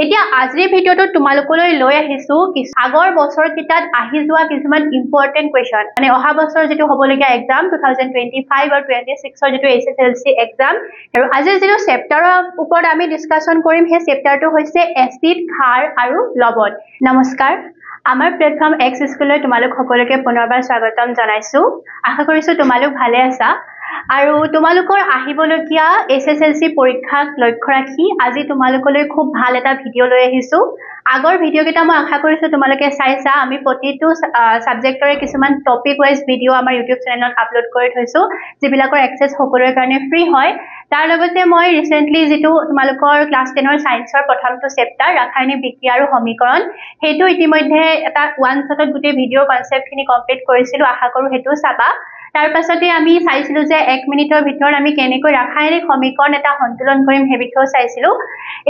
এতিয়া আজিৰ ভিডিঅ'টো তোমালোকলৈ লৈ আহিছো আগৰ বছৰ কিটাত আহি যোৱা কিছুমান ইম্পৰ্টেন্ট কোৱেশ্চন মানে অহা বছৰ যেটো হ'বলগীয়া এক্সাম 2025 আৰু 26 ৰ যেটো SSLC এক্সাম আৰু আজিৰ যেটো চেপ্টাৰৰ ওপৰত আমি ডিসকাশন কৰিম সেই চেপ্টাৰটো হৈছে এসিড খাৰ আৰু লৱণ নমস্কাৰ আমাৰ প্লেটফৰ্ম এক্স স্কুললৈ তোমালোক সকলোকে পুনৰবাৰ স্বাগতম জনাইছো আশা কৰিছো তোমালোক ভালে আছা আৰু তোমালোকৰ আহিবলগীয়া SSLC পৰীক্ষাক লক্ষ্য ৰাখি আজি তোমালোকলৈ খুব ভাল এটা ভিডিও লৈ আহিছো আগৰ ভিডিও কেটা মই আশা কৰিছো তোমালোকে চাইছা আমি প্ৰতিটো সাবজেক্টৰে কিছুমান টপিক ওয়াইজ ভিডিও আমাৰ ইউটিউব চেনেলত আপলোড কৰি থৈছো যিবিলাকৰ এক্সেস সকলোৰে কাৰণে ফ্ৰী হয় তাৰ লগতে মই ৰিসেন্টলি যেটো তোমালোকৰ ক্লাস 10 ৰ সায়েন্সৰ প্ৰথমটো চেপ্টাৰ ৰাসায়নিক বিক্ৰিয়া আৰু সমীকৰণ হেতু ইতিমধ্যে এটা ওয়ান শটত গুটে ভিডিও কনসেপ্টখিনি কমপ্লিট কৰিছিলো আশা কৰো হেতু চাবা তাৰ পাছতে আমি চাইছিলো যে 1 মিনিটৰ ভিতৰত আমি কেনেকৈ ৰাসায়নিক সমীকৰণ এটা সন্তুলন কৰিম হে বিষয় চাইছিলো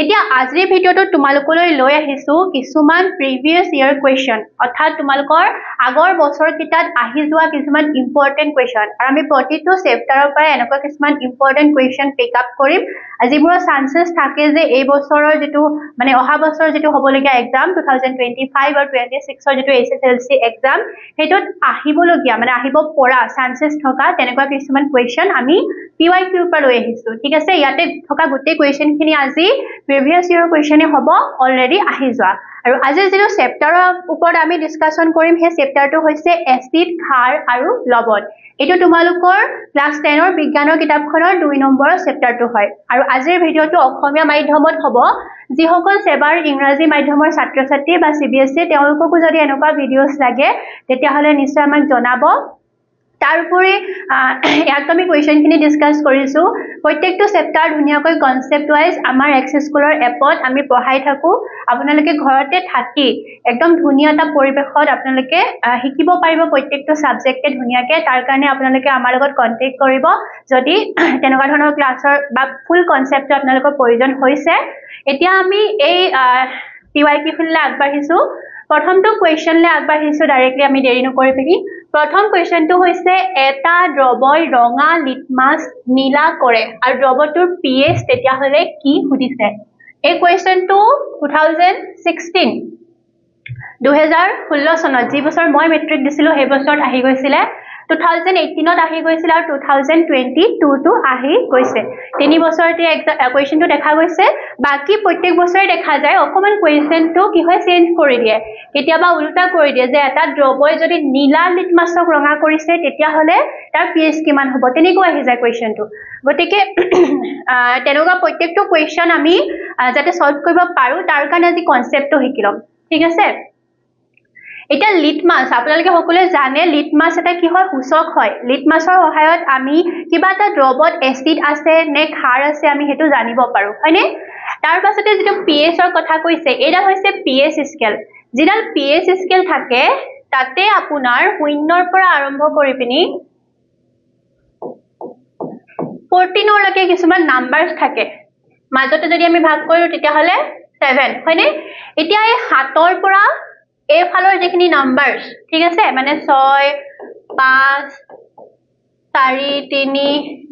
এতিয়া আজিৰ ভিডিওটো তোমালোকলৈ লৈ আহিছো কিছুমান প্ৰিভিয়াস ইয়াৰ কোৱেশ্চন অৰ্থাৎ তোমালোকৰ আগৰ বছৰ কিটাত আহি যোৱা কিছুমান ইম্পৰ্টেন্ট কোৱেশ্চন আৰু আমি প্ৰতিটো চেপ্টাৰৰ পৰা এনেকুৱা কিছুমান ইম্পৰ্টেন্ট কোৱেশ্চন পিক আপ কৰিম আজিবোৰ চান্সেস থাকে যে এই বছৰৰ যেটো মানে অহা বছৰ যেটো হ'বলগীয়া এক্সাম 2025 আৰু 26 ৰ যেটো SSLC এক্সাম হেতত আহিবলগীয়া মানে আহিব পৰা চান্সেস থকা তেনেকুৱা কিছুমান কোৱেশ্চন আমি PYQ ৰ পৰা লৈ আহিছো ঠিক আছে ইয়াতে থকা গুটে কোৱেশ্চনখিনি আজি প্ৰিভিয়াস ইয়াৰ কোৱেশ্চনে হ'ব অলৰেডি আহি যোৱা আৰু আজি যেটো চেপ্টাৰৰ ওপৰত আমি ডিসকাশন কৰিম সেই চেপ্টাৰটো হৈছে এসিড খাৰ আৰু লৱণ এটো তোমালোকৰ ক্লাস 10 ৰ বিজ্ঞানৰ কিতাপখনৰ 2 নম্বৰৰ চেপ্টাৰটো হয় আৰু আজিৰ ভিডিওটো অসমীয়া মাধ্যমত হ'ব যিসকল সেবাৰ ইংৰাজী মাধ্যমৰ ছাত্ৰ ছাত্ৰী বা CBSE তেওঁলোককো যদি এনেকুৱা ভিডিওস লাগে তেতিয়া হলে নিশ্চয় আমাক জনাব তাৰপৰে ইয়াত আমি কোৱেশ্চনখিনি ডিসকাস কৰিছো প্ৰত্যেকটো চেপ্টাৰ ধুনিয়াকৈ কনসেপ্ট ওয়াইজ আমাৰ এক্স স্কুলৰ এপত আমি পঢ়াই থাকো আপোনালোকে ঘৰতে থাকি একদম ধুনিয়া এটা পৰিবেশত আপোনালোকে শিকিব পাৰিব প্ৰত্যেকটো সাবজেক্টে ধুনিয়াকৈ তাৰ কাৰণে আপোনালোকে আমাৰ লগত কন্টাক্ট কৰিব যদি তেনেকুৱা ধৰণৰ ক্লাছৰ বা ফুল কনসেপ্টটো আপোনালোকৰ প্ৰয়োজন হৈছে এতিয়া আমি এই PYQ খিনলে আগবাঢ়িছো প্ৰথমটো কোৱেশ্চনলে আগবাঢ়িছো ডাইৰেক্টলি আমি দেৰি নকৰি পিনি প্ৰথম কোৱেশ্চনটো হৈছে এটা দ্ৰৱই ৰঙা লিটমাছ নীলা কৰে আৰু দ্ৰৱটোৰ pH তেতিয়া হলে কি সুধিছে এই কোৱেশ্চনটো 2016 চনত যি বছৰ মই মেট্ৰিক দিছিলো সেই বছৰত আহি গৈছিলে 2018 ত আহি গৈছিল আৰু 2022 টো আহি গৈছে তিনি বছৰতে কোৱেশ্চনটো দেখা গৈছে বাকি প্ৰত্যেক বছৰে দেখা যায় অকমান কোৱেশ্চনটো কি হয় চেঞ্জ কৰি দিয়ে কেতিয়াবা উল্টা কৰি দিয়ে যে এটা দ্ৰৱই যদি নীলা লিটমাছক ৰঙা কৰিছে তেতিয়া হলে তাৰ pH কিমান হ'ব তেনেকৈ আহি যায় কোৱেশ্চনটো গতিকে তেনেকুৱা প্ৰত্যেকটো কোৱেশ্চন আমি যাতে সলভ কৰিব পাৰো তাৰ কাৰণে আজি কনসেপ্টটো শিকিলম ঠিক আছে এটা লিটমাছ আপোনালোকে সকলোৱে জানে লিটমাছ এটা কি হয় সূচক হয় লিটমাছৰ সহায়ত আমি কিবা এটা দ্ৰৱত এসিড আছে নে ক্ষাৰ আছে আমি হেতু জানিব পাৰো হয়নে তাৰ পাছতে যেটো pH ৰ কথা কৈছে এটা হৈছে pH স্কেল যিডাল pH স্কেল থাকে তাতে আপোনাৰ 0 ৰ পৰা আৰম্ভ কৰি পিনি 14 লৈকে কিছুমান নাম্বাৰছ থাকে মাজতে যদি আমি ভাগ কৰো তেতিয়া হলে 7 হয়নে এতিয়া এই 7 ৰ পৰা এই ফালৰ যেখিনি নাম্বাৰছ ঠিক আছে মানে 6 5 4 3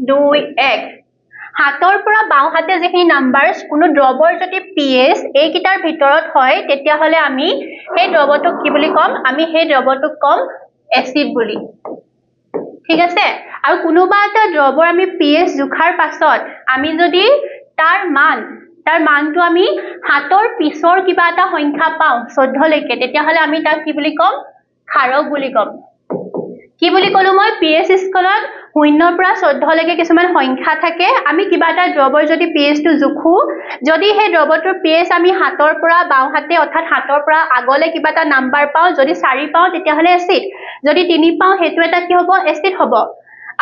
2 1 হাতৰ পৰা বাও হাতে যেখিনি নাম্বাৰছ কোনো দ্ৰৱৰ যদি pH এই কিটাৰ ভিতৰত হয় তেতিয়া হলে আমি সেই দ্ৰৱটোক কি বুলি কম আমি সেই দ্ৰৱটোক কম এসিড বুলি ঠিক আছে আৰু কোনোবা এটা দ্ৰৱৰ আমি pH জুখাৰ পাছত আমি যদি তাৰ মানটো আমি হাতৰ পিছৰ কিবা এটা সংখ্যা পাও 14 লৈকে তেতিয়া হলে আমি তাক কি বুলি কম ক্ষাৰক বুলি কম কি বুলি কলো মই pH স্কেলত 0 ৰ পৰা 14 লৈকে কিছুমান সংখ্যা থাকে আমি কিবা এটা দ্ৰৱৰ যদি pH টো জুখু যদি সেই দ্ৰৱটোৰ pH আমি হাতৰ পৰা বাও হাতে অৰ্থাৎ হাতৰ পৰা আগলে কিবা এটা নাম্বাৰ পাও যদি 4 পাও তেতিয়া হলে এসিড যদি 3 পাও হেতু এটা কি হ'ব এসিড হ'ব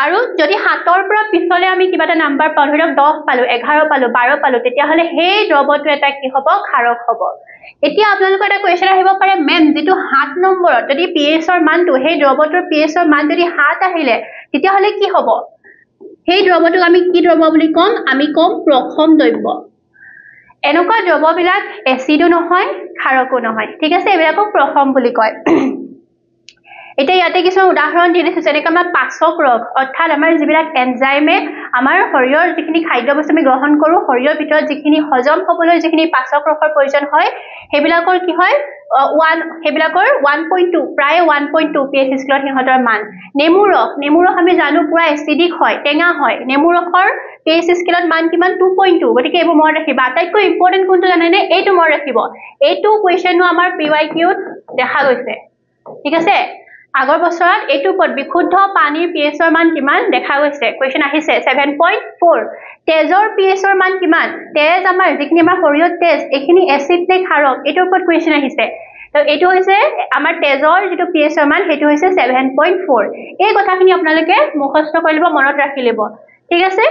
আৰু যদি হাতৰ পৰা পিছলে আমি কিবা এটা নাম্বাৰ পাও ধৰক 10 পালো 11 পালো 12 পালো তেতিয়া হলে সেই দ্ৰৱটো এটা কি হ'ব ক্ষাৰক হ'ব এতিয়া আপোনালোকৰ এটা কোৱেশ্চন আহিব পাৰে মেম যেটো 7 নম্বৰত যদি pH ৰ মানটো সেই দ্ৰৱটোৰ pH ৰ মান যদি 7 আহিলে তেতিয়া হলে কি হ'ব সেই দ্ৰৱটোক আমি কি দ্ৰৱ বুলি কম আমি কম প্ৰথম দ্ৰব্য এনেকুৱা দ্ৰৱবিলাক এসিডো নহয় ক্ষাৰকো নহয় ঠিক আছে এবিলাকক প্ৰথম বুলি কয় এটা ইয়াতে কিছু উদাহৰণ দি দিছো যেনেকৈ আমাৰ পাচক ৰোগ অৰ্থাৎ আমাৰ যিবিলাক এনজাইমে আমাৰ শৰীৰৰ যিখিনি খাদ্য বস্তু আমি গ্ৰহণ কৰো শৰীৰৰ ভিতৰত যিখিনি হজম হ'বলৈ যিখিনি পাচক ৰসৰ প্ৰয়োজন হয় হেবিলাকৰ কি হয় হেবিলাকৰ 1.2 প্ৰায় 1.2 pH স্কেলত সিহঁতৰ মান নেমু ৰস আমি জানো পুৰা এসিডিক হয় টেঙা হয় নেমু ৰসৰ pH স্কেলত মান কিমান 2.2 গতিকে এইবোৰ মনত ৰাখিবা আটাইতকৈ ইম্পৰ্টেন্ট কোনটো জানেনে এইটো মনত ৰাখিব এইটো কোৱেশ্চনো আমাৰ PYQত দেখা গৈছে ঠিক আছে আগৰ বছৰত এইটো পদ বিশুদ্ধ পানীৰ pH ৰ মান কিমান দেখা গৈছে কোৱেশ্চন আহিছে 7.4 তেজৰ pH ৰ মান কিমান তেজ আমাৰ যিখিনি আমাৰ শৰীৰত তেজ এখিনি এসিড নে ক্ষাৰক এইটোৰ ওপৰত কোৱেশ্চন আহিছে তো এইটো হৈছে আমাৰ তেজৰ যেটো pH ৰ মান হেতু হৈছে 7.4 এই কথাখিনি আপোনালোকে মুখস্থ কৰি লব মনত ৰাখি লব ঠিক আছে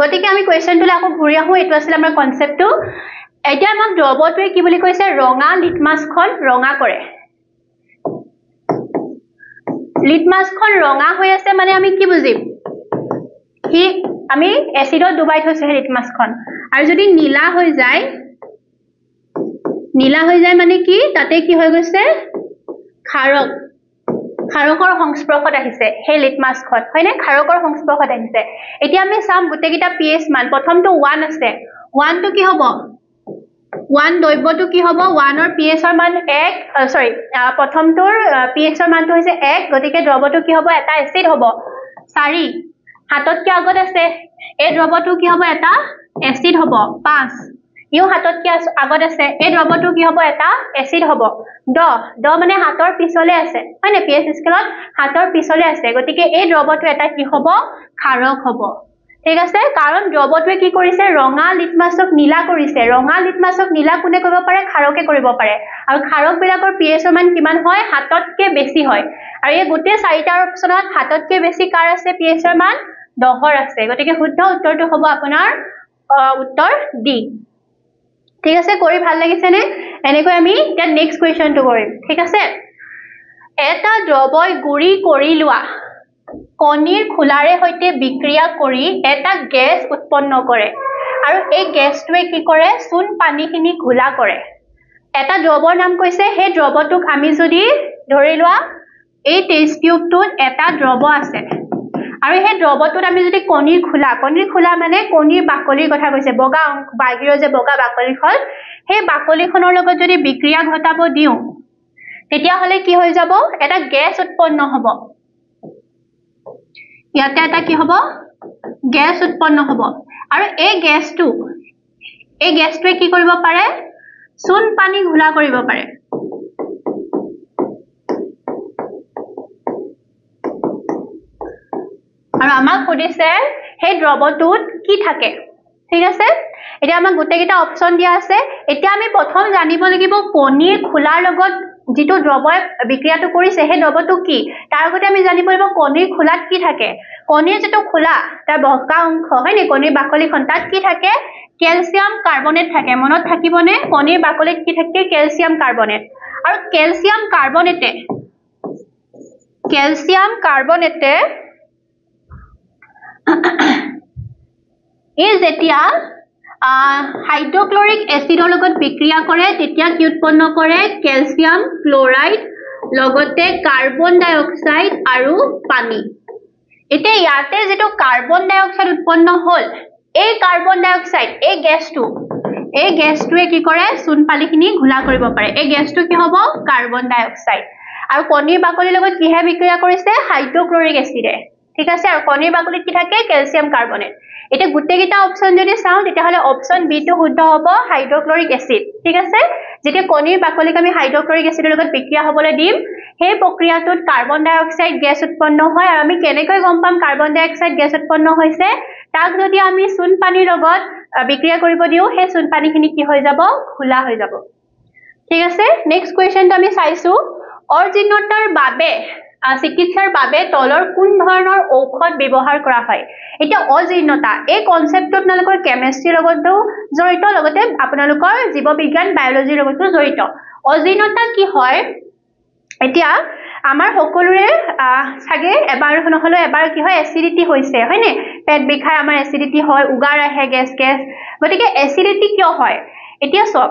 গতিকে আমি কোৱেশ্চনটোলে আকৌ ঘূৰি আহো এটো আছিল আমাৰ কনসেপ্টটো এতিয়া আমাক দ্ৰৱটোৱে কি বুলি কৈছে ৰঙা লিটমাছখন ৰঙা কৰে লিটমাছখন ৰঙা হৈ আছে মানে আমি কি বুজিম কি আমি এসিডত ডুবাই থৈছে লিটমাছখন আৰু যদি নীলা হৈ যায় মানে কি তাতে কি হৈ গৈছে ক্ষাৰকৰ সংস্পৰ্শত আহিছে হে লিটমাছখন হয়নে ক্ষাৰকৰ সংস্পৰ্শত আহিছে এতিয়া আমি চাম গুটেকিটা pH মান প্ৰথমটো 1 আছে 1 টো কি হ'ব 1 দৈব্যটো কি হ'ব 1 ৰ pH ৰ মান 1 সৰি প্ৰথমটোৰ pH ৰ মানটো হৈছে 1 গতিকে দ্ৰৱটো কি হ'ব এটা এসিড হ'ব 4 হাতত কি আগত আছে এই দ্ৰৱটো কি হ'ব এটা এসিড হ'ব 5 ইও হাতত কি আগত আছে এই দ্ৰৱটো কি হ'ব এটা এসিড হ'ব 10 মানে হাতৰ পিছলে আছে হয়নে pH স্কেলত হাতৰ পিছলে আছে গতিকে এই দ্ৰৱটো এটা কি হ'ব ক্ষাৰক হ'ব ঠিক আছে কাৰণ দ্ৰৱটোৱে কি কৰিছে ৰঙা লিটমাছক নীলা কৰিছে ৰঙা লিটমাছক নীলা কোনে কৰিব পাৰে ক্ষাৰকে কৰিব পাৰে আৰু ক্ষাৰক বিলাকৰ pH ৰ মান কিমান হয় হাততকে বেছি হয় আৰু এই গোটে চাৰিটা অপচনত হাততকে বেছি কাৰ আছে pH ৰ মান 10 আছে গতিকে শুদ্ধ উত্তৰটো হ'ব আপোনাৰ উত্তৰ ডি ঠিক আছে কৰি ভাল লাগিছে নে এনেকৈ আমি এতিয়া নেক্সট কোৱেশ্চনটো কৰিম ঠিক আছে এটা দ্ৰৱই গুৰি কৰি লোৱা কণীৰ খোলাৰে হৈতে বিক্ৰিয়া কৰি এটা গ্যাস উৎপন্ন কৰে আৰু এই গ্যাসটোৱে কি কৰে চূণ পানীখিনি ঘোলা কৰে এটা দ্ৰৱৰ নাম কৈছে হে দ্ৰৱটোক আমি যদি ধৰি লোৱা এই টেষ্ট টিউবটোত এটা দ্ৰৱ আছে আৰু হে দ্ৰৱটোত আমি যদি কণীৰ খোলা মানে কণীৰ বাকলিৰ কথা কৈছে বগা বাহিৰৰ যে বগা বাকলিখন হে বাকলিখনৰ লগত যদি বিক্ৰিয়া ঘটাব দিও তেতিয়া হলে কি হৈ যাব এটা গ্যাস উৎপন্ন হ'ব ইয়াতে এটা কি হ'ব গ্যাস উৎপন্ন হ'ব আৰু এই গ্যাসটোৱে কি কৰিব পাৰে চূণ পানী ঘোলা কৰিব পাৰে আৰু আমাক সুধিছে সেই দ্ৰৱটোত কি থাকে ঠিক আছে এতিয়া আমাক গুটেকিটা অপচন দিয়া আছে এতিয়া আমি প্ৰথম জানিব লাগিব কণীৰ খোলাৰ লগত যেটো দ্ৰৱই বিক্ৰিয়াটো কৰিছে হে দ্ৰৱটো কি তাৰ আগতে আমি জানিব লাগিব কণীৰ খোলাত কি থাকে কণীৰ যেটো খোলা তাৰ বকা অংশ হয়নে কণীৰ বাকলিখন তাত কি থাকে ক্যালসিয়াম কাৰ্বনেট থাকে মনত থাকিবনে কণীৰ বাকলিত কি থাকে ক্যালসিয়াম কাৰ্বনেট আৰু ক্যালসিয়াম কাৰ্বনেটে এই যেতিয়া হাইড্ৰক্লৰিক এসিডৰ লগত বিক্ৰিয়া কৰে তেতিয়া কি উৎপন্ন কৰে ক্যালসিয়াম ক্লোৰাইড লগতে কাৰ্বন ডাই অক্সাইড আৰু পানী এতিয়া ইয়াতে যেটো কাৰ্বন ডাই অক্সাইড উৎপন্ন হল এই কাৰ্বন ডাই অক্সাইড এই গ্যাসটোৱে কি কৰে চূণ পানীখিনি ঘোলা কৰিব পাৰে এই গ্যাসটো কি হ'ব কাৰ্বন ডাই অক্সাইড আৰু কণীৰ বাকলিৰ লগত কিহে বিক্ৰিয়া কৰিছে হাইড্ৰক্লৰিক এসিডে ঠিক আছে আৰু কণীৰ বাকলিত কি থাকে ক্যালসিয়াম কাৰ্বনেট এটা গুটেকিটা অপচন যদি চাও তেতিয়া হলে অপচন বি টো শুদ্ধ হ'ব হাইড্ৰক্লৰিক এসিড ঠিক আছে যেতিয়া কণীৰ বাকলিক আমি হাইড্ৰক্লৰিক এসিডৰ লগত বিক্ৰিয়া হ'বলৈ দিম সেই প্ৰক্ৰিয়াটোত কাৰ্বন ডাই অক্সাইড গ্যাস উৎপন্ন হয় আৰু আমি কেনেকৈ গম পাম কাৰ্বন ডাই অক্সাইড গ্যাস উৎপন্ন হৈছে তাক যদি আমি চূণ পানীৰ লগত বিক্ৰিয়া কৰিব দিও সেই চূণ পানীখিনি কি হৈ যাব খোলা হৈ যাব ঠিক আছে নেক্সট কোৱেশ্চনটো আমি চাইছো অৰ্জিনতাৰ বাবে চিকিৎসাৰ বাবে তলৰ কোন ধৰণৰ ঔষধ ব্যৱহাৰ কৰা হয় এটা অজীৰ্ণতা এই কনসেপ্টত আপোনালোকৰ কেমিষ্ট্ৰি লগতো জড়িত লগতে আপোনালোকৰ জীৱবিজ্ঞান বায়োলজিৰ লগতো জড়িত অজীৰ্ণতা কি হয় এতিয়া আমাৰ সকলোৰে সাগে এবাৰ নহলে এবাৰ কি হয় এসিডিটি হৈছে হয়নে পেট বিষাই আমাৰ এসিডিটি হয় উগাৰ আহে গেছ গতিকে এসিডিটি কিয় হয় এতিয়া চক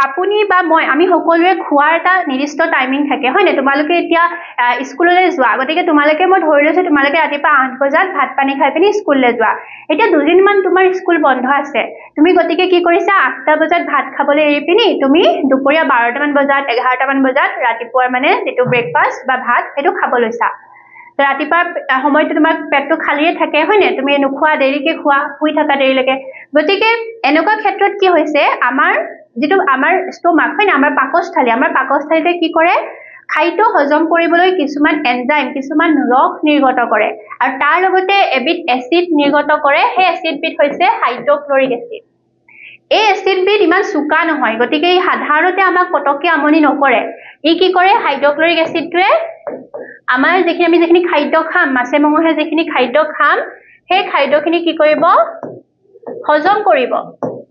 আপুনি বা মই আমি সকলোৱে খোৱাৰ এটা নিৰ্দিষ্ট টাইমিং থাকে হয় না তোমালোকে এতিয়া স্কুললৈ যোৱা গতিকে তোমালোকে মই ধৰি লৈছো তোমালোকে ৰাতিপুৱা 8 বজাত ভাত পানী খাই পিনি স্কুললৈ যোৱা এতিয়া দুদিনমান তোমাৰ স্কুল বন্ধ আছে তুমি গতিকে কি কৰিছা 8টা বজাত ভাত খাবলৈ এৰি পিনি তুমি দুপৰীয়া 12টা মান বজাত 11টা মান বজাত ৰাতিপুৱাৰ মানে যেটো ব্ৰেকফাষ্ট বা ভাত এটো খাব লৈছা ৰাতিপুৱা সময়টো তোমাৰ পেটটো খালিয়ে থাকে হয় না তুমি নোখোৱা দেৰিকে খোৱা শুই থাকা দেৰিলৈকে গতিকে এনেকুৱা ক্ষেত্ৰত কি হৈছে আমাৰ যেটো আমাৰ ষ্টমাক হয় না আমাৰ পাকস্থলীতে কি কৰে খাদ্য হজম কৰিবলৈ কিছুমান এনজাইম কিছুমান ৰস নিৰ্গত কৰে আৰু তাৰ লগতে এবিধ এসিড নিৰ্গত কৰে সেই এসিডবিধ হৈছে হাইড্ৰক্লৰিক এসিড এই এসিডবিধ ইমান সুকা নহয় গতিকে এই সাধাৰণতে আমাক পটকে আমনি নকৰে ই কি কৰে হাইড্ৰক্লৰিক এসিডটোৱে আমাৰ আমি যেখিনি খাদ্য খাম মাছে মঙহে যেখিনি খাদ্য খাম সেই খাদ্যখিনি কি কৰিব হজম কৰিব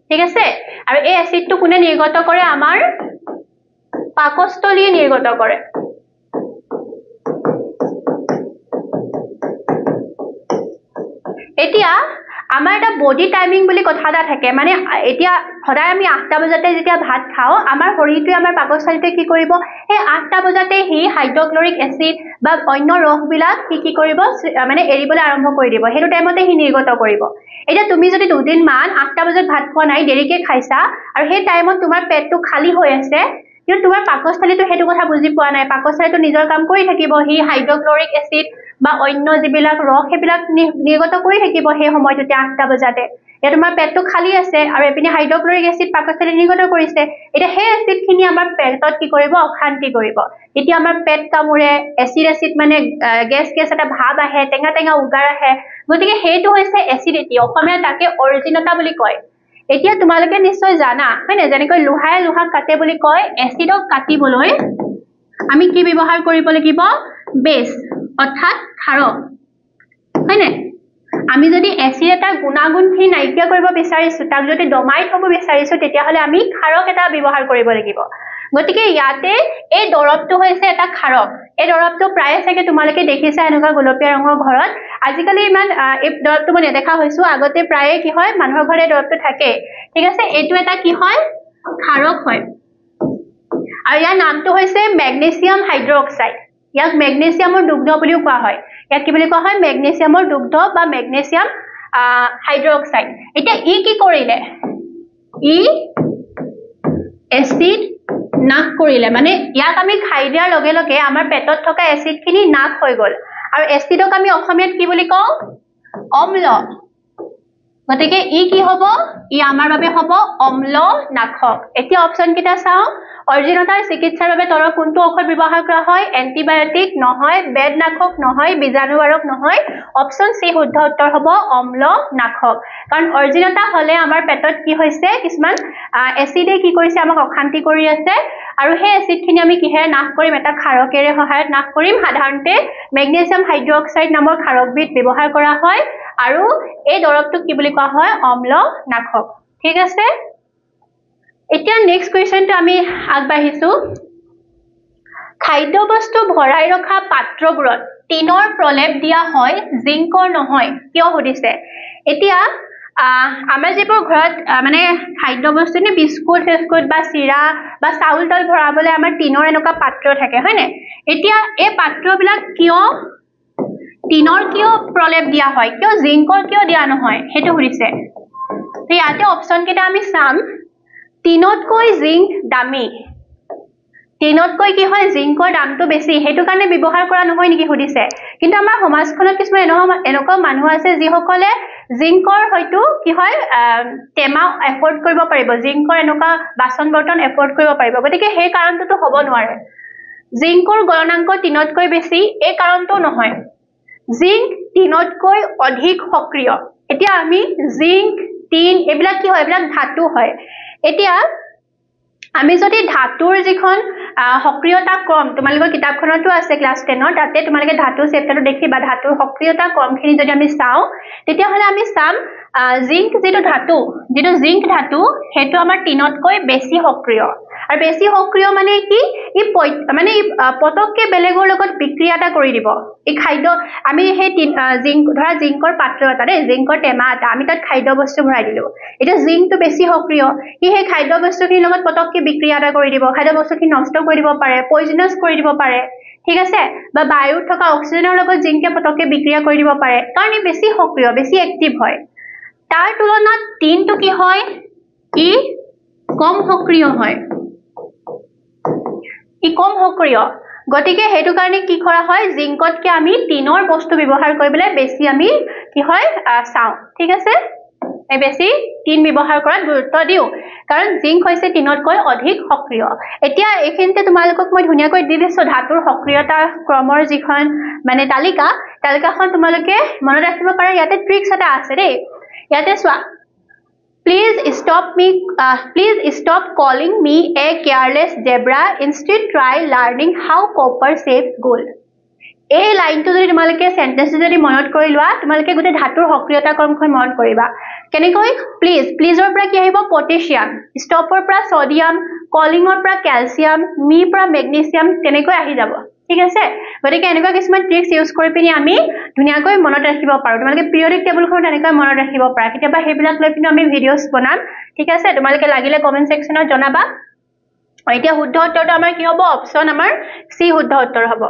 ঠিক আছে আৰু এই এসিডটো কোনে নিৰ্গত কৰে আমাৰ পাকস্থলীয়ে নিৰ্গত কৰে এতিয়া আমাৰ এটা বডি টাইমিং বুলি কথা এটা থাকে মানে এতিয়া সদায় আমি 8টা বজাতে যেতিয়া ভাত খাও আমাৰ শৰীৰটোৱে আমাৰ পাকস্থলীতে কি কৰিব এই 8টা বজাতে হি হাইড্ৰক্লৰিক এসিড বা অন্য ৰসবিলাক কি কৰিব মানে এৰিবলৈ আৰম্ভ কৰি দিব হেতু টাইমতে হি নিৰ্গত কৰিব এতিয়া তুমি যদি দুদিন মান 8টা বজাত ভাত খোৱা নাই দেৰিকে খাইছা আৰু সেই টাইমত তোমাৰ পেটটো খালি হৈ আছে কিন্তু তোমাৰ পাকস্থলীটো হেতু কথা বুজি পোৱা নাই পাকস্থলীটো নিজৰ কাম কৰি থাকিব হি হাইড্ৰক্লৰিক এসিড বা অন্য যিবিলাক ৰস হেবিলাক নিৰ্গত কৰি থাকিব সেই সময়টোতে 8টা বজাতে এতিয়া তোমাৰ পেটটো খালি আছে আৰু এপিনে হাইড্ৰক্লৰিক এসিড পাকস্থলী নিৰ্গত কৰিছে এতিয়া সেই এসিডখিনি আমাৰ পেটত কি কৰিব অশান্তি কৰিব এতিয়া আমাৰ পেট কামুৰে এসিড মানে গেছ এটা ভাব আহে টেঙা উগাৰ আহে গতিকে হেতু হৈছে এসিডিটি অসমীয়া তাকে অৰিজিনতা বুলি কয় এতিয়া তোমালোকে নিশ্চয় জানা হয়নে যেনেকৈ লোহাই লোহা কাটে বুলি কয় এসিডক কাটিবলৈ আমি কি ব্যৱহাৰ কৰিব লাগিব বেছ অৰ্থাৎ ক্ষাৰক হয়নে আমি যদি এসিড এটা গুণাগুণখিনি নাইকিয়া কৰিব বিচাৰিছো তাক যদি দমাই থব বিচাৰিছো তেতিয়া হলে আমি ক্ষাৰক এটা ব্যৱহাৰ কৰিব লাগিব গতিকে ইয়াতে এই দৰৱটো হৈছে এটা ক্ষাৰক এই দৰৱটো প্ৰায় চাগে তোমালোকে দেখিছা এনেকুৱা গোলপীয়া ৰঙৰ ঘৰত আজিকালি ইমান এই দৰৱটো মই দেখা হৈছো আগতে প্ৰায় কি হয় মানুহৰ ঘৰে দৰৱটো থাকে ঠিক আছে এইটো এটা কি হয় ক্ষাৰক হয় আৰু ইয়াৰ নামটো হৈছে মেগনেছিয়াম হাইড্ৰক্সাইড ইয়াক মেগনেছিয়ামৰ দুগ্ধ বুলিও কোৱা হয় ইয়াক কি বুলি কোৱা হয় মেগনেছিয়ামৰ দুগ্ধ বা মেগনেছিয়াম হাইড্ৰক্সাইড এটা ই কি কৰিলে ই এসিড নাশ কৰিলে মানে ইয়াক আমি খাই দিয়াৰ লগে লগে আমাৰ পেটত থকা এসিডখিনি নাশ হৈ গল আৰু এসিডক আমি অসমীয়াত কি বুলি কওঁ অম্ল গতিকে ই কি হ'ব ই আমাৰ বাবে হ'ব অম্ল নাশক এতিয়া অপচন কিটা চাও অৰিজিনতাৰ চিকিৎসাৰ বাবে তলৰ কোনটো ঔষধ ব্যৱহাৰ কৰা হয় এন্টিবায়োটিক নহয় বেদ নাশক নহয় বীজাণুবাৰক নহয় অপচন সি শুদ্ধ উত্তৰ হ'ব অম্ল নাশক কাৰণ অৰিজিনতা হলে আমাৰ পেটত কি হৈছে কিছুমান এসিডে কি কৰিছে আমাক অশান্তি কৰি আছে আৰু সেই এসিডখিনি আমি কিহে নাশ কৰিম এটা ক্ষাৰকেৰে সহায়ত নাশ কৰিম সাধাৰণতে মেগনেছিয়াম হাইড্ৰক্সাইড নামৰ ক্ষাৰকবিধ ব্যৱহাৰ কৰা হয় আৰু এই দৰৱটোক কি বুলি কোৱা হয় অম্ল নাশক ঠিক আছে এতিয়া নেক্সট কোৱেশ্চনটো আমি আগবাঢ়িছো খাদ্য বস্তু ভৰাই ৰখা পাত্ৰবোৰত টিনৰ প্ৰলেপ দিয়া হয় জিংকৰ নহয় কিয় সুধিছে এতিয়া আমাৰ যিবোৰ ঘৰত মানে খাদ্য বস্তু নে বিস্কুট বা চিৰা বা চাউল তল ভৰাবলৈ আমাৰ টিনৰ এনেকুৱা পাত্ৰ থাকে হয়নে এতিয়া এই পাত্ৰবিলাক কিয় টিনৰ কিয় প্ৰলেপ দিয়া হয় কিয় জিংকৰ কিয় দিয়া নহয় হেতু সুধিছে তো ইয়াতে অপচন কেটা আমি চাম টিনতকৈ জিংক দামী টিনতকৈ কি হয় জিংকৰ দামটো বেছি হেতু কাৰণে ব্যৱহাৰ কৰা নহয় নেকি সুধিছে কিন্তু আমাৰ সমাজখনত কিছুমান এনেকুৱা মানুহ আছে যিসকলে জিংকৰ হয়তো কি হয় টেমা এফৰ্ড কৰিব পাৰিব জিংকৰ এনেকুৱা বাচন বৰ্তন এফৰ্ড কৰিব পাৰিব গতিকে সেই কাৰণটো হ'ব নোৱাৰে জিংকৰ গলনাংক টিনতকৈ বেছি এই কাৰণটো নহয় জিংক টিনতকৈ অধিক সক্ৰিয় এতিয়া আমি জিংক টিন এবিলাক কি হয় এবিলাক ধাতু হয় এতিয়া আমি যদি ধাতুৰ যিখন সক্ৰিয়তা কম তোমালোকৰ কিতাপখনতো আছে ক্লাস 10 তাতে তোমালোকে ধাতু চেপ্টাৰটো দেখিবা ধাতুৰ সক্ৰিয়তা কমখিনি যদি আমি চাও তেতিয়া হলে আমি চাম জিংক যেটো জিংক ধাতু হেতু আমাৰ টিনতকৈ বেছি সক্ৰিয় আৰু বেছি সক্ৰিয় মানে কি ই মানে পটককে বেলেগৰ লগত বিক্ৰিয়া এটা কৰি দিব এই খাদ্য আমি সেই জিংক ধৰা জিংকৰ পাত্ৰ এটা দেই জিংকৰ টেমা এটা আমি তাত খাদ্য বস্তু ভৰাই দিলো এটা জিংকটো বেছি সক্ৰিয় ই সেই খাদ্য বস্তুখিনিৰ লগত পটককে বিক্ৰিয়া এটা কৰি দিব খাদ্য বস্তুখিনি নষ্ট কৰি দিব পাৰে পয়জনাছ কৰি দিব পাৰে ঠিক আছে বা বায়ুত থকা অক্সিজেনৰ লগত জিংকে পটককে বিক্ৰিয়া কৰি দিব পাৰে কাৰণ ই বেছি সক্ৰিয় বেছি এক্টিভ হয় তাৰ তুলনাত টিনটো কি হয় ই কম সক্ৰিয় হয় ই কম সক্ৰিয় গতিকে হেতু কাৰণে কি কৰা হয় জিংকতকে আমি টিনৰ বস্তু ব্যৱহাৰ কৰিবলৈ বেছি আমি কি হয় চাও ঠিক আছে এই বেছি টিন ব্যৱহাৰ কৰাত গুৰুত্ব দিও কাৰণ জিংক হৈছে টিনতকৈ অধিক সক্ৰিয় এতিয়া এখিনতে তোমালোকক মই ধুনিয়াকৈ দি দিছো ধাতুৰ সক্ৰিয়তা ক্ৰমৰ যিখন মানে তালিকাখন তোমালোকে মনত ৰাখিব পাৰা ইয়াতে ট্ৰিক্স এটা আছে দেই ইয়াতে চোৱা Please stop calling me a careless zebra. Instead, try learning how copper saves gold. এই লাইনটো যদি তোমালোকে সেন্টেন্স যদি মনত কৰি লোৱা তোমালোকে গোটে ধাতুৰ সক্ৰিয়তা ক্ৰমখন মনত কৰিবা কেনেকৈ প্লিজৰ পৰা কি আহিব পটাছিয়াম ষ্টপৰ পৰা সোডিয়াম কলিংৰ পৰা ক্যালসিয়াম মি পৰা ম্যাগনেসিয়াম তেনেকৈ আহি যাব ঠিক আছে গতিকে এনেকুৱা কিছুমান ট্ৰিক্স ইউজ কৰি পিনি আমি ধুনিয়াকৈ মনত ৰাখিব পাৰো তোমালোকে পিৰিয়ডিক টেবুলখন এনেকৈ মনত ৰাখিব পাৰা কেতিয়াবা হেবিলাক লৈ পিনি আমি ভিডিঅ'স বনাম ঠিক আছে তোমালোকে লাগিলে কমেন্ট সেকশনত জনাবা এতিয়া শুদ্ধ উত্তৰটো আমাৰ কি হ'ব অপচন আমাৰ সি শুদ্ধ উত্তৰ হ'ব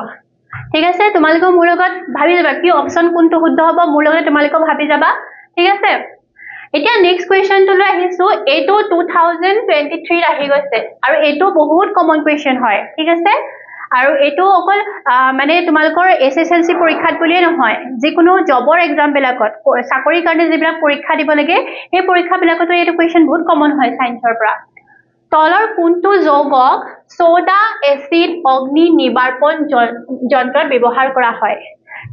ঠিক আছে তোমালোকে মোৰ লগত ভাবি যাবা কি অপচন কোনটো শুদ্ধ হ'ব মোৰ লগত তোমালোকে ভাবি যাবা ঠিক আছে এতিয়া নেক্সট কোৱেশ্চনটো লৈ আহিছো এটো 2023 আহি গৈছে আৰু এটো বহুত কমন কোৱেশ্চন হয় ঠিক আছে আৰু এটো অকল মানে তোমালোকৰ এসএসএলসি পৰীক্ষাত বুলিয়ে নহয় যিকোনো জবৰ এক্সাম বিলাকত চাকৰিৰ কাৰণে যিবিলাক পৰীক্ষা দিব লাগে এই পৰীক্ষা বিলাকতো এটো কোৱেশ্চন বহুত কমন হয় সায়েন্সৰ পৰা তলৰ কোনটো যৌগক সোডা এসিড অগ্নি নিৰ্বাপন যন্ত্ৰত ব্যৱহাৰ কৰা হয়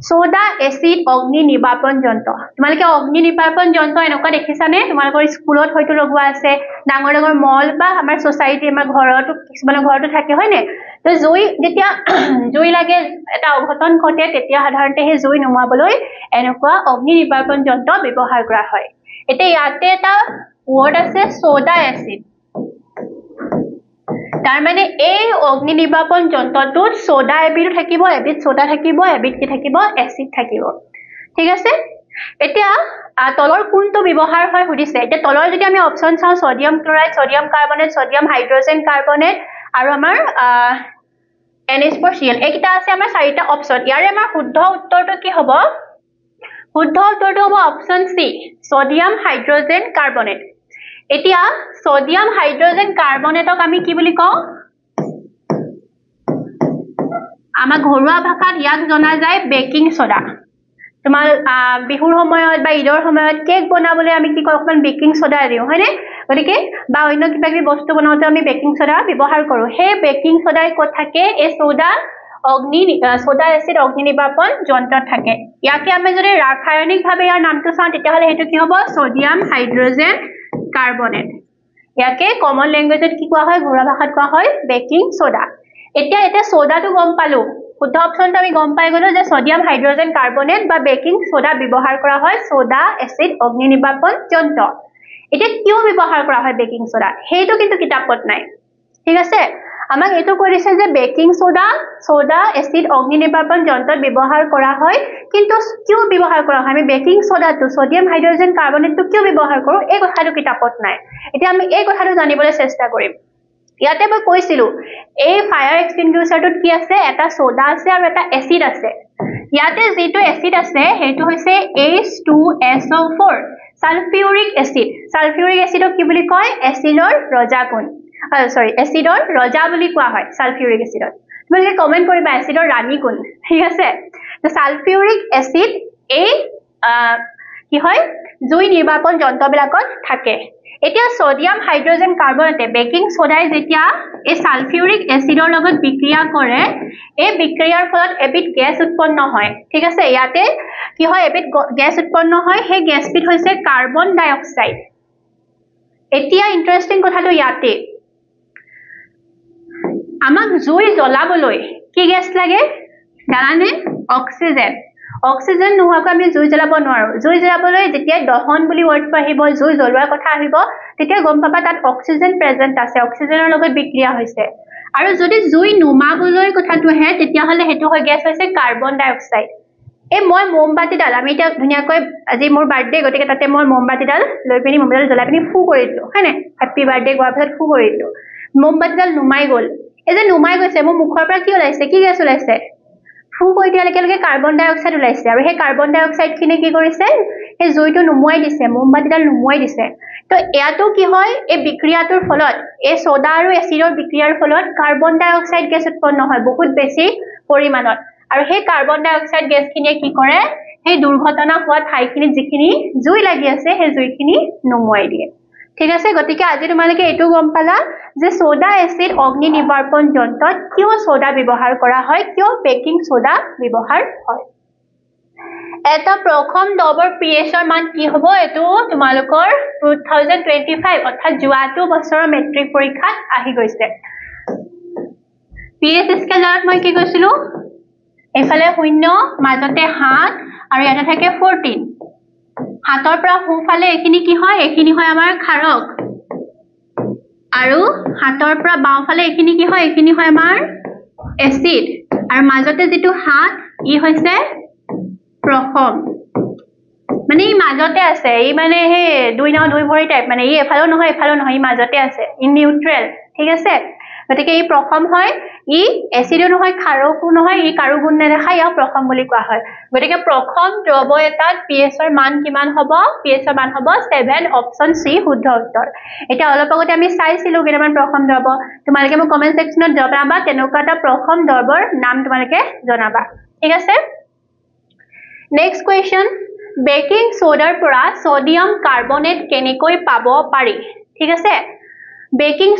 সোডা এসিড অগ্নি নিৰ্বাপন যন্ত্ৰ তোমালোকে অগ্নি নিৰ্বাপন যন্ত্ৰ এনেকুৱা দেখিছানে তোমালোকৰ স্কুলত হয়তো লগোৱা আছে ডাঙৰ ডাঙৰ মল বা আমাৰ সোসাইটি আমাৰ ঘৰতো কিছুমানৰ ঘৰতো থাকে হয় নে তো জুই যেতিয়া জুই লাগে এটা অঘটন ঘটে তেতিয়া সাধাৰণতে হে জুই নুমাবলৈ এনেকুৱা অগ্নি নিৰ্বাপন যন্ত্ৰ ব্যৱহাৰ কৰা হয় এতিয়া ইয়াতে এটা ওয়াৰ্ড আছে সোডা এসিড তাৰ মানে এই অগ্নি নিৰ্বাপন যন্ত্ৰটোত সোডা এবিধ থাকিব এবিধ সোডা থাকিব এবিধ কি থাকিব এসিড থাকিব ঠিক আছে এতিয়া তলৰ কোনটো ব্যৱহাৰ হয় সুধিছে এতিয়া তলৰ যদি আমি অপচন চাও sodium chloride sodium carbonate sodium hydrogen carbonate আৰু আমাৰ NH4Cl এইটা আছে আমাৰ চাৰিটা অপচন ইয়াৰে আমাৰ শুদ্ধ উত্তৰটো কি হ'ব শুদ্ধ উত্তৰটো হ'ব option C sodium hydrogen carbonate এতিয়া সোডিয়াম হাইড্ৰোজেন কাৰ্বনেটক আমি কি বুলি কওঁ আমাৰ ঘৰুৱা ভাষাত ইয়াক জনা যায় বেকিং সোডা তোমাৰ বিহুৰ সময়ত বা ঈদৰ সময়ত কেক বনাবলৈ আমি কি কওঁ অকমান বেকিং সোডা দিও হয়নে গতিকে বা অন্য কিবা কিবি বস্তু বনাওঁতে আমি বেকিং সোডা ব্যৱহাৰ কৰো হে বেকিং সোডাই ক'ত থাকে এই সোডা এসিড অগ্নি নিৰ্বাপন যন্ত্ৰত থাকে ইয়াকে আমি যদি ৰাসায়নিকভাৱে ইয়াৰ নামটো চাওঁ তেতিয়াহলে হেতু কি হ'ব সোডিয়াম হাইড্ৰোজেন কাৰ্বনেট ইয়াকে কমন ল্যাঙ্গুৱেজত কি কোৱা হয় ঘৰুৱা ভাষাত কোৱা হয় বেকিং সোডা এতিয়া সোডাটো গম পালো শুদ্ধ অপচনটো আমি গম পাই গলো যে সোডিয়াম হাইড্ৰোজেন কাৰ্বনেট বা বেকিং সোডা ব্যৱহাৰ কৰা হয় সোডা এসিড অগ্নি নিৰ্বাপন যন্ত্ৰ এতিয়া কিয় ব্যৱহাৰ কৰা হয় বেকিং সোডা হেইটো কিন্তু কিতাপত নাই ঠিক আছে আমাক এটো কৈ দিছে যে বেকিং সোডা এসিড অগ্নি নিৰ্বাপন যন্ত্ৰত ব্যৱহাৰ কৰা হয় কিন্তু কিয় ব্যৱহাৰ কৰা হয় আমি বেকিং সোডাটো সোডিয়াম হাইড্ৰোজেন কাৰ্বনেটটো কিয় ব্যৱহাৰ কৰো এই কথাটো কিতাপত নাই এতিয়া আমি এই কথাটো জানিবলৈ চেষ্টা কৰিম ইয়াতে মই কৈছিলো এই ফায়াৰ এক্সটিংগুইশাৰটোত কি আছে এটা সোডা আছে আৰু এটা এসিড আছে ইয়াতে যেটো এসিড আছে হেতু হৈছে H2SO4 সালফিউৰিক এসিডক কি বুলি কয় এসিডৰ ৰজা কোন এসিডৰ ৰজা বুলি কোৱা হয় সালফিউৰিক এসিডক তোমালোকে কমেন্ট কৰিবা এসিডৰ ৰাণী কোন ঠিক আছে তো সালফিউৰিক এসিড এই কি হয় জুই নিৰ্বাপন যন্ত্ৰবিলাকত থাকে এতিয়া সোডিয়াম হাইড্ৰোজেন কাৰ্বনেটে বেকিং সোডাই যেতিয়া এই সালফিউৰিক এসিডৰ লগত বিক্ৰিয়া কৰে এই বিক্ৰিয়াৰ ফলত এবিধ গেছ উৎপন্ন হয় ঠিক আছে ইয়াতে কি হয় এবিধ গেছ উৎপন্ন হয় সেই গেছবিধ হৈছে কাৰ্বন ডাই অক্সাইড এতিয়া ইন্টাৰেষ্টিং কথাটো ইয়াতে আমাক জুই জ্বলাবলৈ কি গেছ লাগে জানানে অক্সিজেন অক্সিজেন নোহোৱাকৈ আমি জুই জ্বলাব নোৱাৰো জুই জ্বলাবলৈ যেতিয়া দহন বুলি ৱৰ্ডটো আহিব জুই জ্বলোৱাৰ কথা আহিব তেতিয়া গম পাবা তাত অক্সিজেন প্ৰেজেন্ট আছে অক্সিজেনৰ লগত বিক্ৰিয়া হৈছে আৰু যদি জুই নুমাবলৈ কথাটো আহে তেতিয়া হলে হেতু হয় গেছ হৈছে কাৰ্বন ডাই অক্সাইড এই মই মোমবাতিডাল আমি এটা ধুনিয়াকৈ আজি মোৰ বাৰ্থডে গতিকে তাতে মই মোমবাতিডাল লৈ পিনি মোমবাতিডাল জ্বলাই পিনি ফু কৰি দিলো হয়নে হ্যাপি বাৰ্থডে গোৱাৰ পিছত ফু কৰি দিলো মোমবাতিডাল নুমাই গল এই যে নুমাই গৈছে মোৰ মুখৰ পৰা কি ওলাইছে কি গেছ ওলাইছে ফু কৰি দিয়াৰ লগে লগে কাৰ্বন ডাই অক্সাইড ওলাইছে আৰু সেই কাৰ্বন ডাই অক্সাইড খিনি কি কৰিছে এই জুইটো নুমুৱাই দিছে মোমবাতিডাল নুমুৱাই দিছে তো এয়াটো কি হয় এই বিক্ৰিয়াটোৰ ফলত এই সোডা আৰু এচিডৰ বিক্ৰিয়াৰ ফলত কাৰ্বন ডাই অক্সাইড গেছ উৎপন্ন হয় বহুত বেছি পৰিমাণত আৰু সেই কাৰ্বন ডাই অক্সাইড গেছখিনিয়ে কি কৰে সেই দুৰ্ঘটনা হোৱা ঠাইখিনিত যিখিনি জুই লাগি আছে সেই জুইখিনি নুমুৱাই দিয়ে ঠিক আছে গতিকে আজি তোমালোকে এটো গম পালা যে সোডা এসিড অগ্নি নিৰ্বাপন যন্ত্ৰত কিয় সোডা ব্যৱহাৰ কৰা হয় কিয় বেকিং সোডা ব্যৱহাৰ হয় এটা প্ৰথম দ্ৰৱৰ pH ৰ মান কি হ'ব এটো তোমালোকৰ 2025 অৰ্থাৎ যোৱাটো বছৰৰ মেট্ৰিক পৰীক্ষাত আহি গৈছে pH স্কেলত মই কি কৈছিলো এফালে 0 মাজতে 7 আৰু ইয়াতে থাকে 14 হাতৰ পৰা সোঁফালে এখিনি কি হয় এখিনি হয় আমাৰ ক্ষাৰক আৰু হাতৰ পৰা বাওঁফালে এখিনি কি হয় এখিনি হয় আমাৰ এসিড আৰু মাজতে যেটো হাত ই হৈছে প্ৰথম মানে ই মাজতে আছে ই মানে হে দুই নাও দুই ভৰি টাইপ মানে ই এফালো নহয় ই মাজতে আছে ই নিউট্ৰেল ঠিক আছে গতিকে ই প্ৰথম হয় ই এসিডো নহয় ক্ষাৰকো নহয় ই কাৰো গুণ নেদেখায় ইয়াক প্ৰথম বুলি কোৱা হয় গতিকে প্ৰথম দ্ৰৱ এটাত pH ৰ মান কিমান হ'ব pH ৰ মান হ'ব 7 অপচন সি শুদ্ধ উত্তৰ এটা অলপ আগতে আমি চাইছিলো কেইটামান প্ৰথম দ্ৰৱ তোমালোকে মোক কমেন্ট সেকশনত জনাবা তেনেকুৱা এটা প্ৰথম দ্ৰৱৰ নাম তোমালোকে জনাবা ঠিক আছে নেক্সট কোৱেশ্চন বেকিং সোডাৰ পৰা সোডিয়াম কাৰ্বনেট কেনেকৈ পাব পাৰি ঠিক আছে বেকিং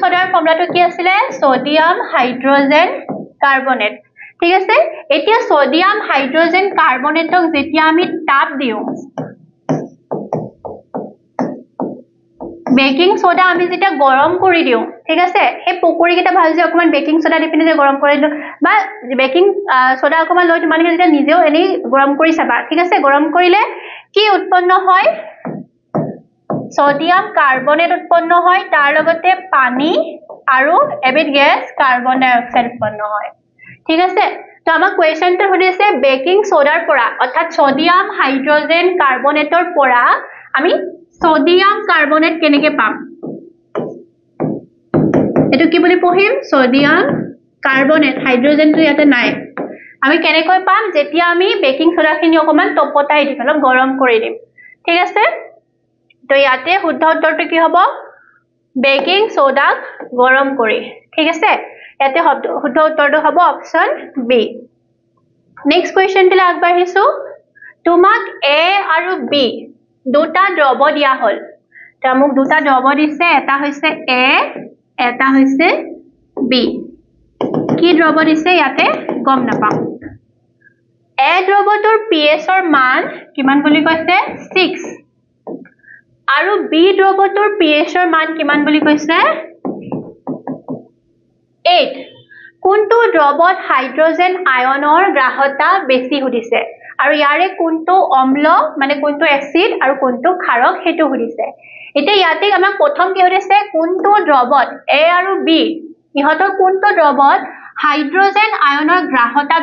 সোডাৰ ফৰ্মুলাটো কি আছিল সোডিয়াম হাইড্ৰোজেন কাৰ্বনেট ঠিক আছে এতিয়া সোডিয়াম হাইড্ৰোজেন কাৰ্বনেটক যেতিয়া আমি তাপ দিও বেকিং সোডা আমি যেতিয়া গৰম কৰি দিও ঠিক আছে এই পকৰি কেটা ভাজি অকমান বেকিং সোডা দি পিনে যে গৰম কৰি দিও বা বেকিং সোডা অকমান লৈ তোমালোকে যেতিয়া নিজেও এনি গৰম কৰি চাবা ঠিক আছে গৰম কৰিলে কি উৎপন্ন হয় সোডিয়াম কাৰ্বনেট উৎপন্ন হয় তাৰ লগতে পানী আৰু এবিধ গেছ কাৰ্বন ডাই অক্সাইড উৎপন্ন হয় ঠিক আছে তো আমাৰ কোৱেশ্চনটো হৈছে বেকিং সোডাৰ পৰা অৰ্থাৎ সোডিয়াম হাইড্ৰোজেন কাৰ্বনেটৰ পৰা আমি সোডিয়াম কাৰ্বনেট কেনেকৈ পাম এটো কি বুলি পঢ়িম সোডিয়াম কাৰ্বনেট হাইড্ৰোজেনটো ইয়াতে নাই আমি কেনেকৈ পাম যেতিয়া আমি বেকিং সোডাখিনি অকমান তপতাই দিম অলপ গৰম কৰি দিম ঠিক আছে তো ইয়াতে শুদ্ধ উত্তৰটো কি হ'ব বেকিং সোডা গৰম কৰি ঠিক আছে ইয়াতে শুদ্ধ উত্তৰটো হ'ব অপচন বি নেক্সট কোৱেশ্চনটো আগবাঢ়িছো তোমাক এ আৰু বি দুটা দ্ৰৱ দিয়া হল তা মোক দুটা দ্ৰৱ দিছে এটা হৈছে এ এটা হৈছে বি কি দ্ৰৱ দিছে ইয়াতে গম নাপাম এ দ্ৰৱটোৰ pH ৰ মান কিমান বুলি কৈছে 6 আৰু বি দ্ৰৱটোৰ pH ৰ মান কিমান বুলি কৈছে 8 কোনটো দ্ৰৱত হাইড্ৰোজেন আয়নৰ গ্ৰাহতা বেছি সুধিছে আৰু ইয়াৰে কোনটো অম্ল মানে কোনটো এসিড আৰু কোনটো ক্ষাৰক হেতু সুধিছে এতিয়া ইয়াতে আমাক প্ৰথম কি হৈছে কোনটো দ্ৰৱত এ আৰু বি ইহতৰ কোনটো দ্ৰৱত হাইড্ৰোজেন আয়নৰ গ্ৰাহতা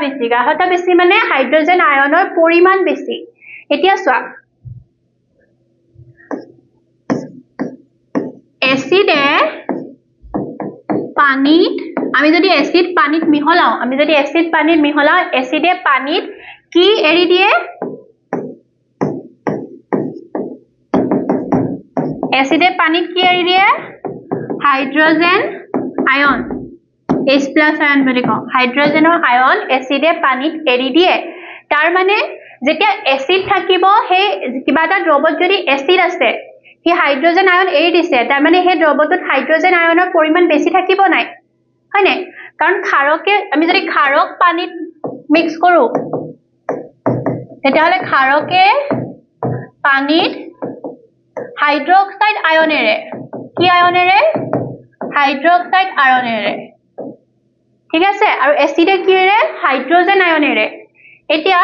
বেছি মানে হাইড্ৰোজেন আয়নৰ পৰিমাণ বেছি এতিয়া চোৱা এসিডে পানীত আমি যদি এসিড পানীত মিহলাও এসিডে পানীত কি এৰি দিয়ে এসিডে পানীত কি এৰি দিয়ে হাইড্ৰোজেন আয়ন H+ আয়ন বুলি কওঁ হাইড্ৰোজেনৰ আয়ন এসিডে পানীত এৰি দিয়ে তাৰ মানে যেতিয়া এসিড থাকিব সেই কিবা এটা দ্ৰৱত যদি এসিড আছে হি হাইড্ৰোজেন আয়ন এৰি দিছে তাৰ মানে সেই দ্ৰৱটোত হাইড্ৰোজেন আয়নৰ পৰিমাণ বেছি থাকিব নাই হয়নে কাৰণ ক্ষাৰকে আমি যদি ক্ষাৰক পানীত মিক্স কৰো তেতিয়াহলে ক্ষাৰকে পানীত হাইড্ৰক্সাইড আয়নেৰে কি আয়নেৰে হাইড্ৰক্সাইড আয়নেৰে ঠিক আছে আৰু এসিডে কিৰে হাইড্ৰোজেন আয়নেৰে এতিয়া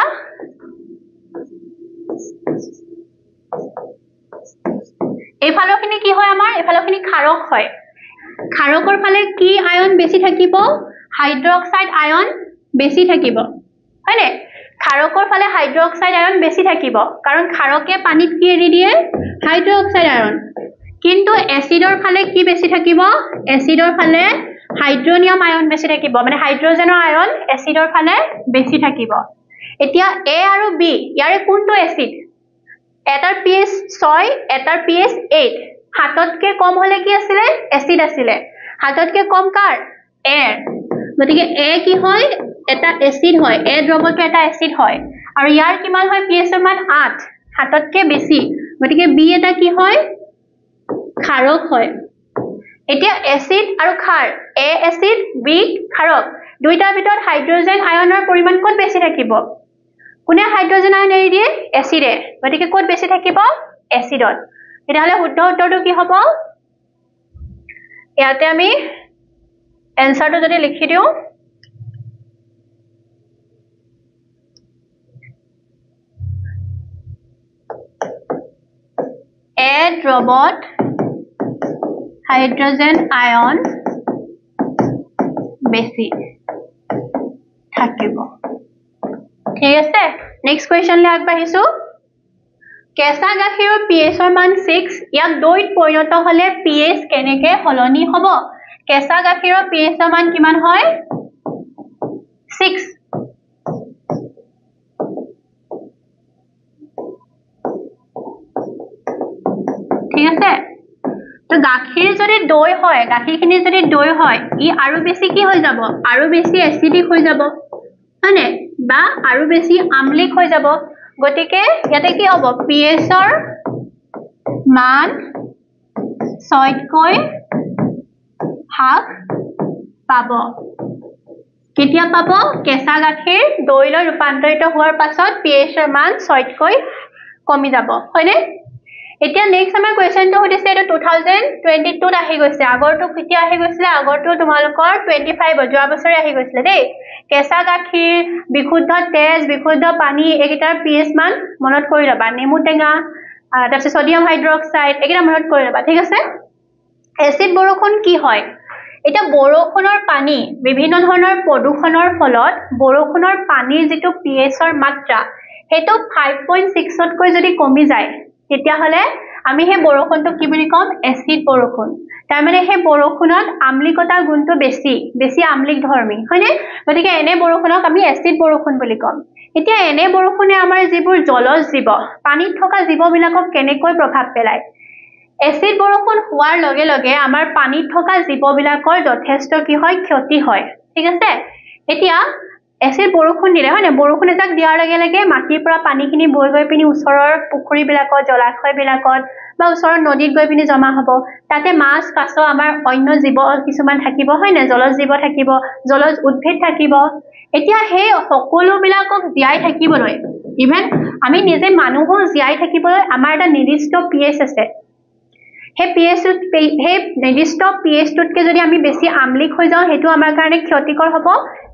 এইফালৰখিনি কি হয় আমাৰ এইফালৰখিনি ক্ষাৰক হয় ক্ষাৰকৰ ফালে কি আয়ন বেছি থাকিব হাইড্ৰক্সাইড আয়ন বেছি থাকিব হয়নে ক্ষাৰকৰ ফালে হাইড্ৰক্সাইড আয়ন বেছি থাকিব কাৰণ ক্ষাৰকে পানীত কি এৰি দিয়ে হাইড্ৰক্সাইড আয়ন কিন্তু এসিডৰ ফালে কি বেছি থাকিব এসিডৰ ফালে হাইড্ৰোনিয়াম আয়ন বেছি থাকিব মানে হাইড্ৰোজেনৰ আয়ন এসিডৰ ফালে বেছি থাকিব এতিয়া এ আৰু বি ইয়াৰে কোনটো এসিড এটাৰ pH 6 এটাৰ pH 8 হাততকে কম হলে কি আছিল এসিড আছিল হাততকে কম কাৰ এৰ গতিকে এ কি হয় এটা এসিড হয় এ দ্ৰৱটো এটা এসিড হয় আৰু ইয়াৰ কিমান হয় pH ৰ মান 8 হাততকে বেছি গতিকে বি এটা কি হয় ক্ষাৰক হয় এতিয়া এসিড আৰু ক্ষাৰ এ এসিড বি ক্ষাৰক দুইটাৰ ভিতৰত হাইড্ৰোজেন আয়নৰ পৰিমাণ কত বেছি থাকিব কোনে হাইড্ৰোজেন আয়ন এৰি দিয়ে এসিডে গতিকে কত বেছি থাকিব এসিডত তেতিয়াহলে শুদ্ধ উত্তৰটো কি হ'ব ইয়াতে আমি এনসাৰটো যদি লিখি দিও এ দ্ৰৱত হাইড্ৰোজেন আয়ন বেছি থাকিব ঠিক আছে নেক্সট কোৱেশ্চনলৈ আগবাঢ়িছো কেঁচা গাখীৰৰ pH ৰ মান 6 ইয়াক দৈত পৰিণত হলে pH কেনেকে সলনি হ'ব কেঁচা গাখীৰৰ pH ৰ মান কিমান হয় 6 ঠিক আছে তো গাখীৰ যদি দৈ হয় গাখীৰখিনি যদি দৈ হয় ই আৰু বেছি কি হৈ যাব আৰু বেছি এসিডিক হৈ যাব হয়নে বা আৰু বেছি আমলিক হৈ যাব গতিকে ইয়াতে কি হ'ব pH ৰ মান 6 কৈ হাফ পাব কেতিয়া পাব কেঁচা গাখীৰ দৈলৈ ৰূপান্তৰিত হোৱাৰ পাছত pH ৰ মান 6 কৈ কমি যাব হয়নে এতিয়া নেক্সট আমাৰ কোৱেশ্চনটো হৈছে এটা 2022 ত আহি গৈছে আগৰটো কেতিয়া আহি গৈছিল আগৰটো তোমালোকৰ 25 যোৱা বছৰে আহি গৈছিল দেই কেঁচা গাখীৰ বিশুদ্ধ তেজ বিশুদ্ধ পানী একেটাৰ pH মান মনত কৰি লবা নেমু টেঙা তাৰপিছত সোডিয়াম হাইড্ৰক্সাইড একেটা মনত কৰি লবা ঠিক আছে এসিড বৰষুণ কি হয় এটা বৰষুণৰ পানী বিভিন্ন ধৰণৰ প্ৰদূষণৰ ফলত বৰষুণৰ পানীৰ যেটো pH ৰ মাত্ৰা হেতু 5.6 তকৈ যদি কমি যায় তেতিয়া হলে আমি হে বৰষুণটো কি বুলি কম এসিড বৰষুণ তাৰ মানে হে বৰষুণত আমলিকতা গুণটো বেছি আমলিক ধৰ্মী হয়নে গতিকে এনে বৰষুণক আমি এসিড বৰষুণ বুলি কম এতিয়া এনে বৰষুণে আমাৰ যিবোৰ জলজ জীৱ পানীত থকা জীৱবিলাকক কেনেকৈ প্ৰভাৱ পেলায় এসিড বৰষুণ হোৱাৰ লগে লগে আমাৰ পানীত থকা জীৱবিলাকৰ যথেষ্ট কি হয় ক্ষতি হয় ঠিক আছে এতিয়া এসিড বৰষুণ দিলে হয় না বৰষুণ এটাক দিয়াৰ লগে লগে মাটিৰ পৰা পানীখিনি বৈ গৈ পিনি ওচৰৰ পুখুৰীবিলাকত জলাশয়বিলাকত বা ওচৰৰ নদীত গৈ পিনি জমা হ'ব তাতে মাছ কাছ আমাৰ অন্য জীৱ কিছুমান থাকিব হয় না জলজ জীৱ থাকিব জলজ উদ্ভিদ থাকিব এতিয়া হে সকলোবিলাকক জীয়াই থাকিবলৈ ইভেন আমি নিজে মানুহো জীয়াই থাকিবলৈ আমাৰ এটা নিৰ্দিষ্ট pH আছে হে pH হে নিৰ্দিষ্ট pH টোতকে যদি আমি বেছি আমলিক হৈ যাওঁ হেতু আমাৰ কাৰণে ক্ষতিকৰ হ'ব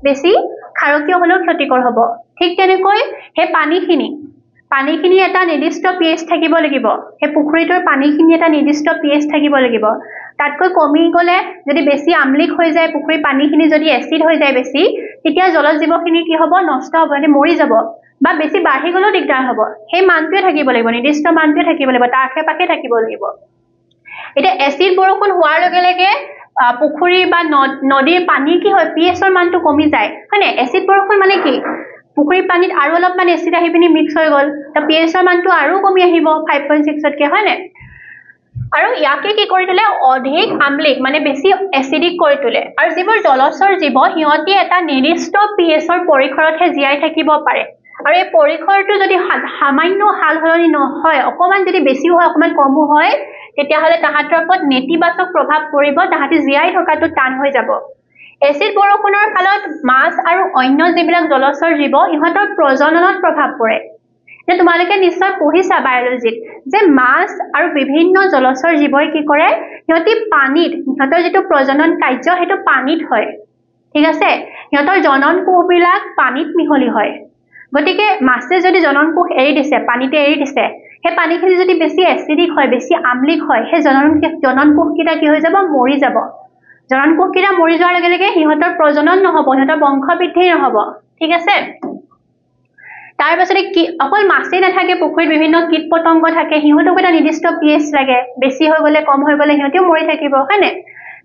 বেছি ক্ষাৰকীয় হলেও ক্ষতিকৰ হ'ব ঠিক তেনেকৈ হে পানীখিনি এটা নিৰ্দিষ্ট pH থাকিব লাগিব হে পুখুৰীটোৰ পানীখিনি এটা নিৰ্দিষ্ট pH থাকিব লাগিব তাতকৈ কমি গলে যদি বেছি আমলিক হৈ যায় পুখুৰীৰ পানীখিনি যদি এসিড হৈ যায় বেছি তেতিয়া জলজ জীৱখিনি কি হ'ব নষ্ট হ'ব মানে মৰি যাব বা বেছি বাঢ়ি গলেও দিগদাৰ হ'ব হে মানটোৱে থাকিব লাগিব নিৰ্দিষ্ট মানটোৱে থাকিব লাগিব তাৰ আশে-পাশে থাকিব লাগিব এটা এসিড বৰষুণ হোৱাৰ লগে লগে পুখুৰী বা নদীৰ পানী কি হয় pH ৰ মানটো কমি যায় হয়নে এসিড বৰষুণ মানে কি পুখুৰীৰ পানীত আৰু অলপ মান এসিড আহি পিনি মিক্স হৈ গল তা pH ৰ মানটো আৰু কমি আহিব 5.6 তকৈ হয়নে আৰু ইয়াকে কি কৰি তোলে অধিক আমলিক মানে বেছি এসিডিক কৰি তোলে আৰু যিবোৰ জলচৰ জীৱ হিয়তি এটা নিৰ্দিষ্ট pH ৰ পৰিসৰতহে জীয়াই থাকিব পাৰে আৰু এই পৰিসৰটো যদি সামান্য হালহলনি নহয় অকমান যদি বেছি হয় অকমান কমো হয় তেতিয়া হলে তাহাতৰ ওপৰত নেতিবাচক প্ৰভাৱ পৰিব তাহাতি জীয়াই থকাটো টান হৈ যাব এসিড বৰষুণৰ ফলত মাছ আৰু অন্য যিবিলাক জলচৰ জীৱ ইহঁতৰ প্ৰজননত প্ৰভাৱ পৰে যে তোমালোকে নিশ্চয় পঢ়িছা বায়োলজিত যে মাছ আৰু বিভিন্ন জলচৰ জীৱই কি কৰে সিহঁতি পানীত সিহঁতৰ যেটো প্ৰজনন কাৰ্য হেতু পানীত হয় ঠিক আছে সিহঁতৰ জনন কোষবিলাক পানীত মিহলি হয় গতিকে মাছে যদি জনন কোষ এৰি দিছে পানীতে এৰি দিছে সেই পানীখিনি যদি বেছি এচিডিক হয় বেছি আমলিক হয় সেই জনন কোষকেইটা কি হৈ যাব মৰি যাব জনন কোষকেইটা মৰি যোৱাৰ লগে লগে সিহঁতৰ প্ৰজনন নহব সিহঁতৰ বংশ বৃদ্ধি নহব ঠিক আছে তাৰ পাছতে কি অকল মাছেই নাথাকে পুখুৰীত বিভিন্ন কীট পতংগ থাকে সিহঁতক এটা নিৰ্দিষ্ট pH লাগে বেছি হৈ গলে কম হৈ গলে সিহঁতেও মৰি থাকিব হয়নে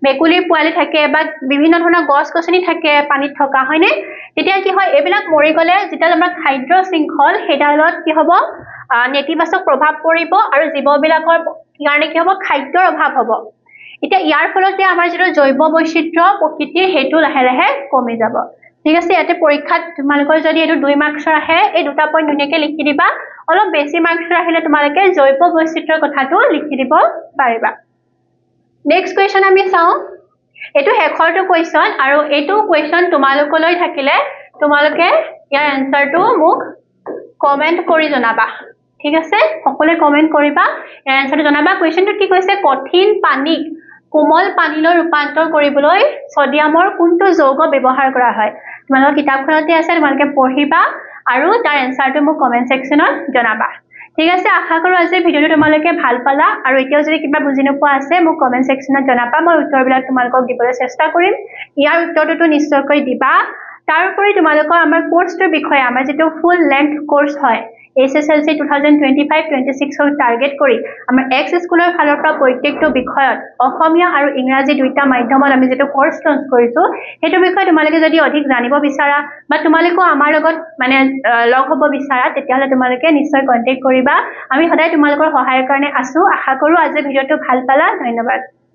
মেকুলিৰ পোৱালি থাকে বা বিভিন্ন ধৰণৰ গছ গছনি থাকে পানীত থকা হয়নে তেতিয়া কি হয় এইবিলাক মৰি গলে যেটা আমাৰ খাদ্য শৃংখল হেডালত কি হ'ব নেতিবাচক প্ৰভাৱ পৰিব আৰু জীৱবিলাকৰ কাৰণে কি হ'ব খাদ্যৰ অভাৱ হ'ব এতিয়া ইয়াৰ ফলতে আমাৰ যেটো জৈৱ বৈচিত্ৰ্য প্ৰকৃতিৰ হেতু লাহে লাহে কমি যাব ঠিক আছে ইয়াতে পৰীক্ষাত তোমালোকৰ যদি এটো 2 মাৰ্কছৰ আহে এই দুটা পইণ্ট ধুনীয়াকৈ লিখি দিবা অলপ বেছি মাৰ্কছৰ আহিলে তোমালোকে জৈৱ বৈচিত্ৰ্যৰ কথাটো লিখি দিব পাৰিবা নেক্সট কোৱেশ্চন আমি চাও এটো হেখৰটো কোৱেশ্চন আৰু এটো কোৱেশ্চন তোমালোকলৈ থাকিলে তোমালোকে ইয়াৰ এনসাৰটো মোক কমেন্ট কৰি জনাবা ঠিক আছে সকলোৱে কমেন্ট কৰিবা ইয়াৰ এনসাৰটো জনাবা কোৱেশ্চনটো কি কৈছে কঠিন পানীক কোমল পানীলৈ ৰূপান্তৰ কৰিবলৈ সোডিয়ামৰ কোনটো যৌগ ব্যৱহাৰ কৰা হয় তোমালোকৰ কিতাপখনতে আছে তোমালোকে পঢ়িবা আৰু তাৰ এনসাৰটো মোক কমেন্ট সেকশনত জনাবা ঠিক আছে আশা কৰো আজি ভিডিওটো তোমালোকে ভাল পালা আৰু এতিয়াও যদি কিবা বুজি নোপোৱা আছে মোক কমেন্ট সেকশনত জনাবা মই উত্তৰবিলাক তোমালোকক দিবলৈ চেষ্টা কৰিম ইয়াৰ উত্তৰটো নিশ্চয়কৈ দিবা তাৰোপৰি তোমালোকৰ আমাৰ কোৰ্সটোৰ বিষয়ে আমাৰ যেটো ফুল লেন্থ কোৰ্স হয় SSLC 2025-26 ৰ টাৰ্গেট কৰি আমাৰ এক্স স্কুলৰ ফালৰ পৰা প্ৰত্যেকটো বিষয়ত অসমীয়া আৰু ইংৰাজী দুইটা মাধ্যমত আমি যেটো কোৰ্স লঞ্চ কৰিছো হেতু বিষয়ে তোমালোকে যদি অধিক জানিব বিচাৰা বা তোমালোকো আমাৰ লগত মানে লগ হ'ব বিচাৰা তেতিয়াহলে তোমালোকে নিশ্চয় কন্টাক্ট কৰিবা আমি সদায় তোমালোকৰ সহায়ৰ কাৰণে আছো আশা কৰো আজি ভিডিওটো ভাল পালা ধন্যবাদ